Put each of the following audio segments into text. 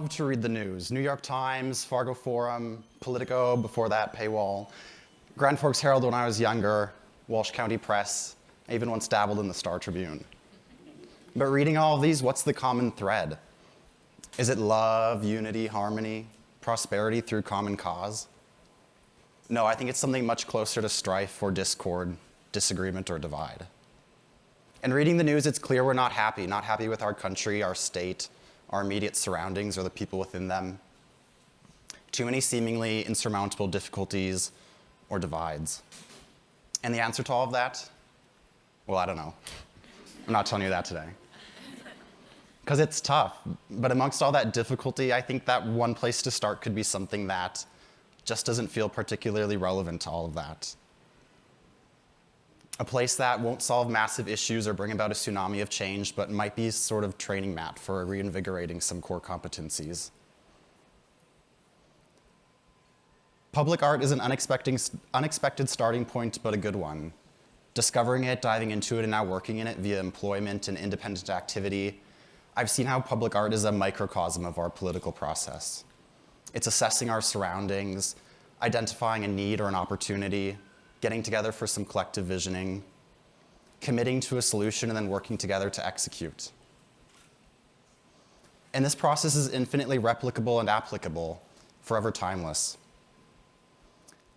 love to read the news. New York Times, Fargo Forum, Politico, before that, Paywall. Grand Forks Herald when I was younger, Walsh County Press. I even once dabbled in the Star Tribune. But reading all of these, what's the common thread? Is it love, unity, harmony, prosperity through common cause? No, I think it's something much closer to strife or discord, disagreement or divide. And reading the news, it's clear we're not happy with our country, our state, our immediate surroundings, or the people within them. Too many seemingly insurmountable difficulties or divides. And the answer to all of that? Well, I don't know. I'm not telling you that today. Because it's tough. But amongst all that difficulty, I think that one place to start could be something that just doesn't feel particularly relevant to all of that. A place that won't solve massive issues or bring about a tsunami of change, but might be sort of training mat for reinvigorating some core competencies. Public art is an unexpected starting point, but a good one. Discovering it, diving into it, and now working in it via employment and independent activity, I've seen how public art is a microcosm of our political process. It's assessing our surroundings, identifying a need or an opportunity, getting together for some collective visioning, committing to a solution, and then working together to execute. And this process is infinitely replicable and applicable, forever timeless.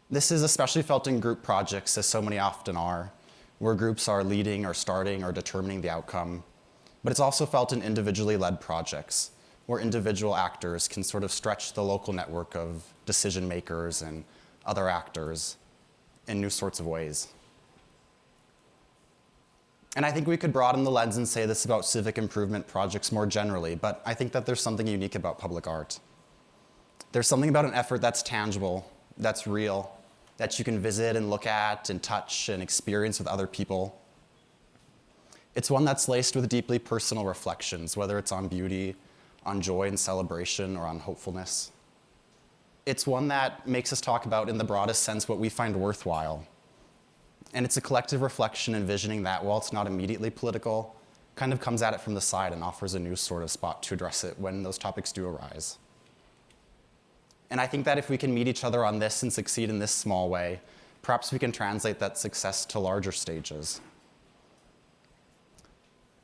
This is especially felt in group projects, as so many often are, where groups are leading or starting or determining the outcome. But it's also felt in individually led projects, where individual actors can sort of stretch the local network of decision makers and other actors in new sorts of ways. And I think we could broaden the lens and say this about civic improvement projects more generally, but I think that there's something unique about public art. There's something about an effort that's tangible, that's real, that you can visit and look at and touch and experience with other people. It's one that's laced with deeply personal reflections, whether it's on beauty, on joy and celebration, or on hopefulness. It's one that makes us talk about, in the broadest sense, what we find worthwhile. And it's a collective reflection envisioning that, while it's not immediately political, kind of comes at it from the side and offers a new sort of spot to address it when those topics do arise. And I think that if we can meet each other on this and succeed in this small way, perhaps we can translate that success to larger stages.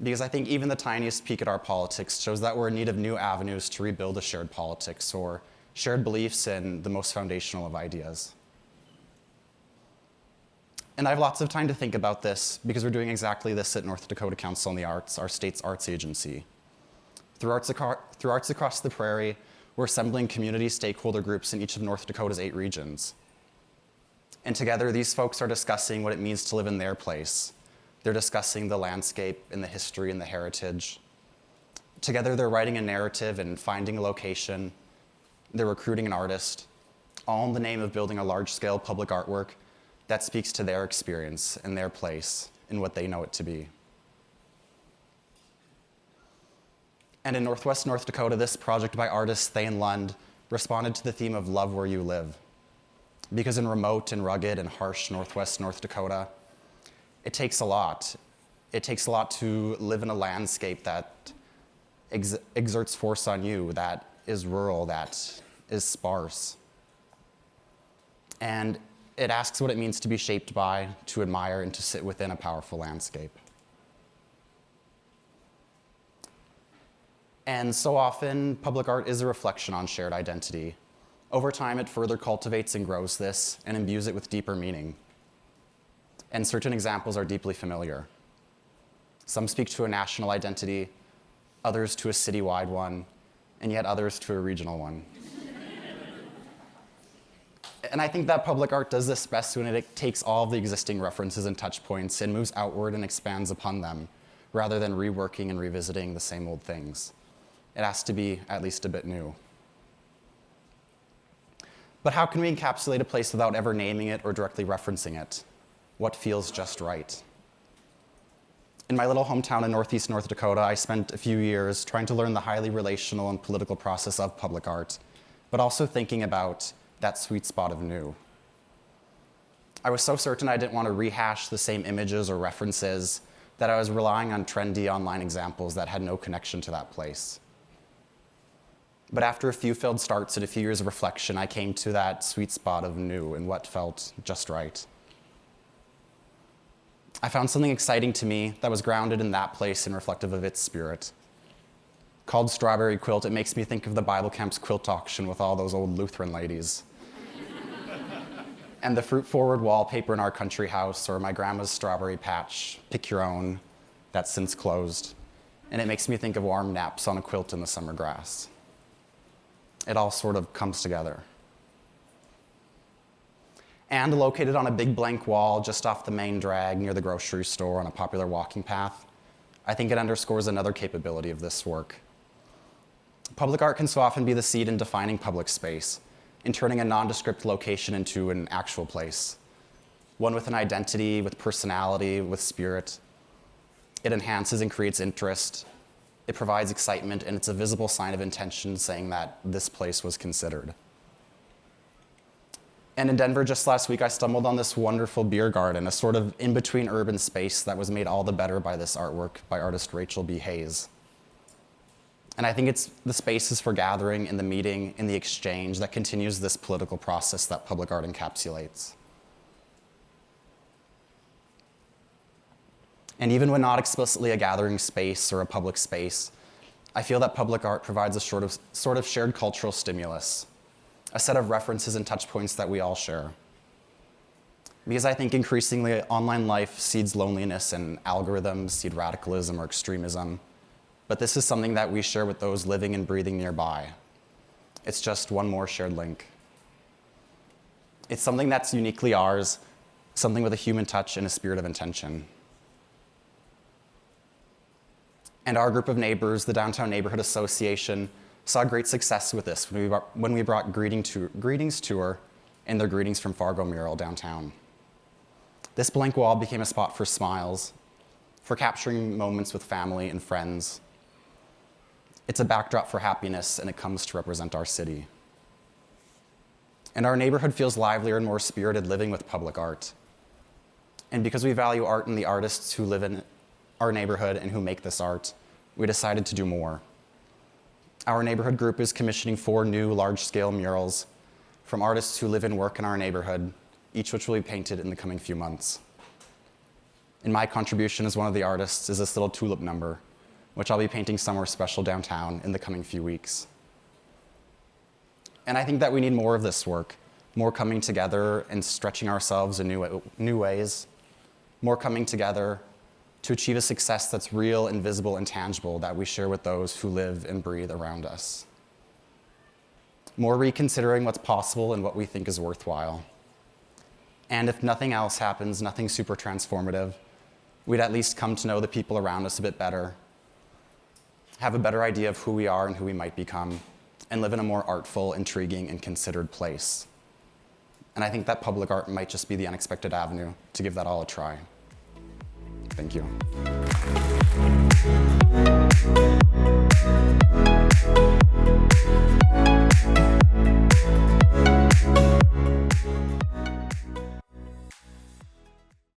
Because I think even the tiniest peek at our politics shows that we're in need of new avenues to rebuild a shared politics or shared beliefs in the most foundational of ideas. And I have lots of time to think about this because we're doing exactly this at North Dakota Council on the Arts, our state's arts agency. Through Arts Across the Prairie, we're assembling community stakeholder groups in each of North Dakota's 8 regions. And together, these folks are discussing what it means to live in their place. They're discussing the landscape and the history and the heritage. Together, they're writing a narrative and finding a location. They're recruiting an artist, all in the name of building a large-scale public artwork that speaks to their experience and their place in what they know it to be. And in Northwest North Dakota, this project by artist Thane Lund responded to the theme of love where you live. Because in remote and rugged and harsh Northwest North Dakota, it takes a lot. It takes a lot to live in a landscape that exerts force on you, that is rural, that is sparse. And it asks what it means to be shaped by, to admire, and to sit within a powerful landscape. And so often, public art is a reflection on shared identity. Over time, it further cultivates and grows this and imbues it with deeper meaning. And certain examples are deeply familiar. Some speak to a national identity, others to a citywide one, and yet others to a regional one. And I think that public art does this best when it takes all of the existing references and touch points and moves outward and expands upon them, rather than reworking and revisiting the same old things. It has to be at least a bit new. But how can we encapsulate a place without ever naming it or directly referencing it? What feels just right? In my little hometown in Northeast North Dakota, I spent a few years trying to learn the highly relational and political process of public art, but also thinking about that sweet spot of new. I was so certain I didn't want to rehash the same images or references that I was relying on trendy online examples that had no connection to that place. But after a few failed starts and a few years of reflection, I came to that sweet spot of new and what felt just right. I found something exciting to me that was grounded in that place and reflective of its spirit. Called Strawberry Quilt, it makes me think of the Bible Camp's quilt auction with all those old Lutheran ladies. And the fruit-forward wallpaper in our country house, or my grandma's strawberry patch, pick your own, that's since closed. And it makes me think of warm naps on a quilt in the summer grass. It all sort of comes together. And located on a big blank wall just off the main drag near the grocery store on a popular walking path, I think it underscores another capability of this work. Public art can so often be the seed in defining public space, in turning a nondescript location into an actual place, one with an identity, with personality, with spirit. It enhances and creates interest. It provides excitement, and it's a visible sign of intention saying that this place was considered. And in Denver just last week, I stumbled on this wonderful beer garden, a sort of in-between urban space that was made all the better by this artwork by artist Rachel B. Hayes. And I think it's the spaces for gathering and the meeting and the exchange that continues this political process that public art encapsulates. And even when not explicitly a gathering space or a public space, I feel that public art provides a sort of shared cultural stimulus, a set of references and touch points that we all share. Because I think increasingly online life seeds loneliness and algorithms seed radicalism or extremism, but this is something that we share with those living and breathing nearby. It's just one more shared link. It's something that's uniquely ours, something with a human touch and a spirit of intention. And our group of neighbors, the Downtown Neighborhood Association, saw great success with this when we brought Greetings Tour and their Greetings from Fargo mural downtown. This blank wall became a spot for smiles, for capturing moments with family and friends. It's a backdrop for happiness, and it comes to represent our city. And our neighborhood feels livelier and more spirited living with public art. And because we value art and the artists who live in our neighborhood and who make this art, we decided to do more. Our neighborhood group is commissioning 4 new large-scale murals from artists who live and work in our neighborhood, each which will be painted in the coming few months. And my contribution as one of the artists is this little tulip number, which I'll be painting somewhere special downtown in the coming few weeks. And I think that we need more of this work, more coming together and stretching ourselves in new ways, more coming together to achieve a success that's real and visible and tangible that we share with those who live and breathe around us. More reconsidering what's possible and what we think is worthwhile. And if nothing else happens, nothing super transformative, we'd at least come to know the people around us a bit better, have a better idea of who we are and who we might become, and live in a more artful, intriguing, and considered place. And I think that public art might just be the unexpected avenue to give that all a try. Thank you.